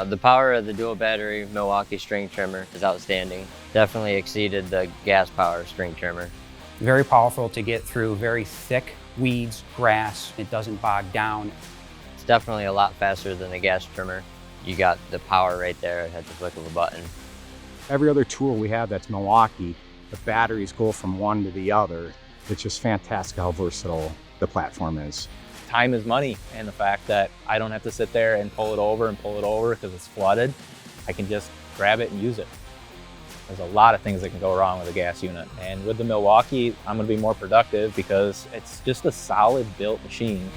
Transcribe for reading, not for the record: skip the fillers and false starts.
The power of the dual battery Milwaukee string trimmer is outstanding. Definitely exceeded the gas power string trimmer. Very powerful to get through very thick weeds, grass. It doesn't bog down. It's definitely a lot faster than the gas trimmer. You got the power right there at the flick of a button. Every other tool we have that's Milwaukee, the batteries go from one to the other. It's just fantastic how versatile the platform is. Time is money, and the fact that I don't have to sit there and pull it over because it's flooded. I can just grab it and use it. There's a lot of things that can go wrong with a gas unit. And with the Milwaukee, I'm gonna be more productive because it's just a solid built machine.